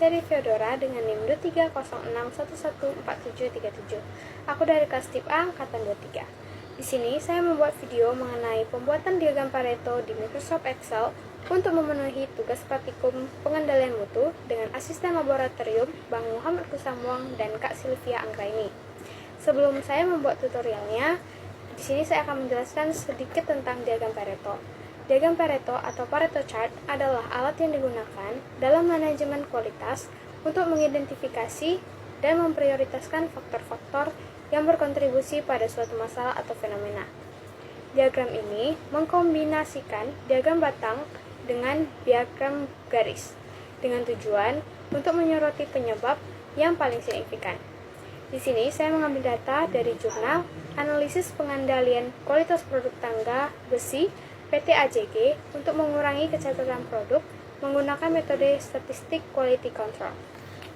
seri Feodora dengan NIM 2306114737. Aku dari kelas tip A angkatan 23. Di sini saya membuat video mengenai pembuatan diagram Pareto di Microsoft Excel untuk memenuhi tugas praktikum pengendalian mutu dengan asisten laboratorium Bang Muhammad Kusamuang dan Kak Sylvia Anggraini. Sebelum saya membuat tutorialnya, di sini saya akan menjelaskan sedikit tentang diagram Pareto. Diagram Pareto atau Pareto Chart adalah alat yang digunakan dalam manajemen kualitas untuk mengidentifikasi dan memprioritaskan faktor-faktor yang berkontribusi pada suatu masalah atau fenomena. Diagram ini mengkombinasikan diagram batang dengan diagram garis dengan tujuan untuk menyoroti penyebab yang paling signifikan. Di sini saya mengambil data dari jurnal Analisis Pengendalian Kualitas Produk Tangga Besi PT AJG untuk mengurangi kecacatan produk menggunakan metode statistik quality control.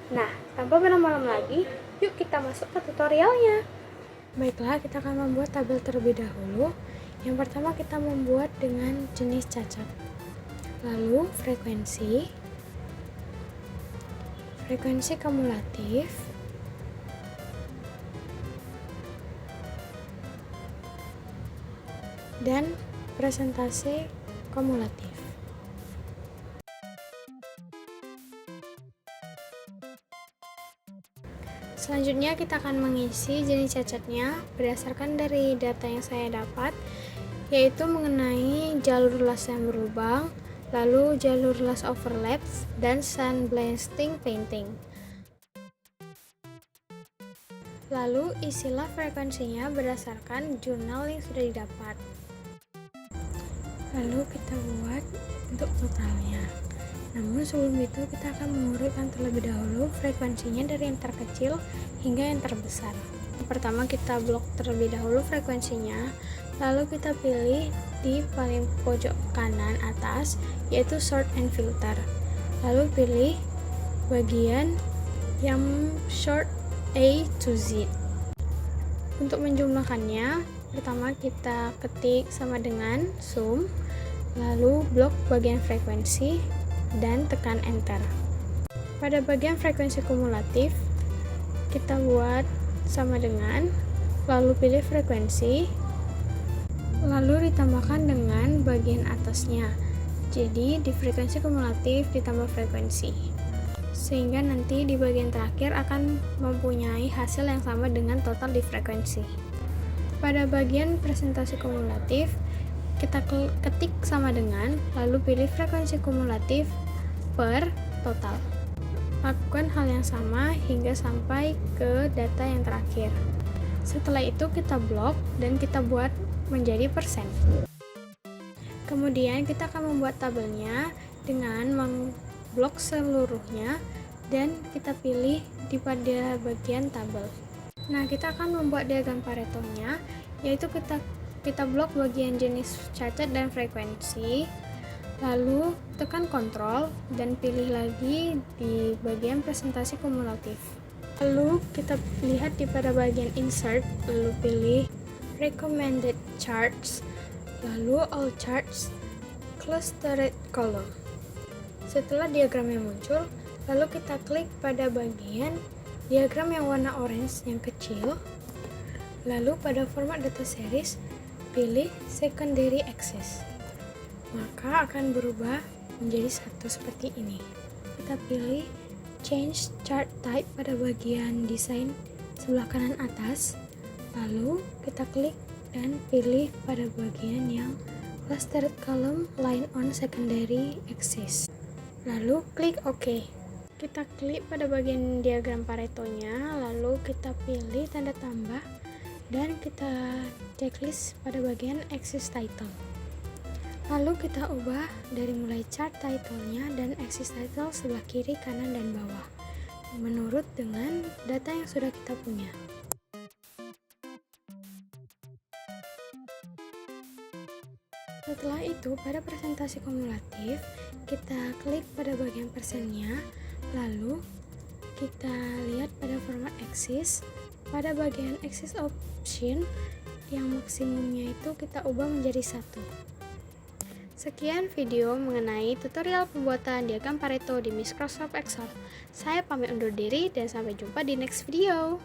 Nah, tanpa berlama-lama lagi, yuk kita masuk ke tutorialnya. Baiklah, kita akan membuat tabel terlebih dahulu. Yang pertama kita membuat dengan jenis cacat. Lalu frekuensi kumulatif, dan presentasi kumulatif. Selanjutnya kita akan mengisi jenis cacatnya berdasarkan dari data yang saya dapat, yaitu mengenai jalur las yang berlubang, lalu jalur las overlaps, dan sandblasting painting. Lalu isilah frekuensinya berdasarkan jurnal yang sudah didapat. Lalu kita buat untuk totalnya. Namun sebelum itu kita akan mengurutkan terlebih dahulu frekuensinya dari yang terkecil hingga yang terbesar. Pertama kita blok terlebih dahulu frekuensinya, lalu kita pilih di paling pojok kanan atas yaitu sort and filter. Lalu pilih bagian yang sort A to Z. Untuk menjumlahkannya, pertama kita ketik sama dengan sum, lalu blok bagian frekuensi dan tekan enter. Pada bagian frekuensi kumulatif kita buat sama dengan, lalu pilih frekuensi, lalu ditambahkan dengan bagian atasnya. Jadi di frekuensi kumulatif ditambah frekuensi, sehingga nanti di bagian terakhir akan mempunyai hasil yang sama dengan total di frekuensi. Pada bagian presentasi kumulatif, kita ketik sama dengan, lalu pilih frekuensi kumulatif per total. Lakukan hal yang sama hingga sampai ke data yang terakhir. Setelah itu kita blok dan kita buat menjadi persen. Kemudian kita akan membuat tabelnya dengan memblok seluruhnya dan kita pilih di pada bagian tabel. Nah, kita akan membuat diagram Paretonya, yaitu kita blok bagian jenis cacat dan frekuensi, lalu tekan Ctrl dan pilih lagi di bagian presentasi kumulatif. Lalu kita lihat di pada bagian insert, lalu pilih recommended charts, lalu all charts, clustered column. Setelah diagramnya muncul, lalu kita klik pada bagian diagram yang warna orange yang kecil, lalu pada format data series pilih secondary axis, maka akan berubah menjadi satu seperti ini. Kita pilih change chart type pada bagian desain sebelah kanan atas, lalu kita klik dan pilih pada bagian yang clustered column line on secondary axis, lalu klik OK. Kita klik pada bagian diagram Paretonya, lalu kita pilih tanda tambah dan kita checklist pada bagian axis title. Lalu kita ubah dari mulai chart title-nya dan axis title sebelah kiri, kanan, dan bawah menurut dengan data yang sudah kita punya. Setelah itu, pada presentasi kumulatif, kita klik pada bagian persennya, lalu kita lihat pada format axis, pada bagian axis option yang maksimumnya itu kita ubah menjadi 1. Sekian video mengenai tutorial pembuatan diagram Pareto di Microsoft Excel. Saya pamit undur diri dan sampai jumpa di next video.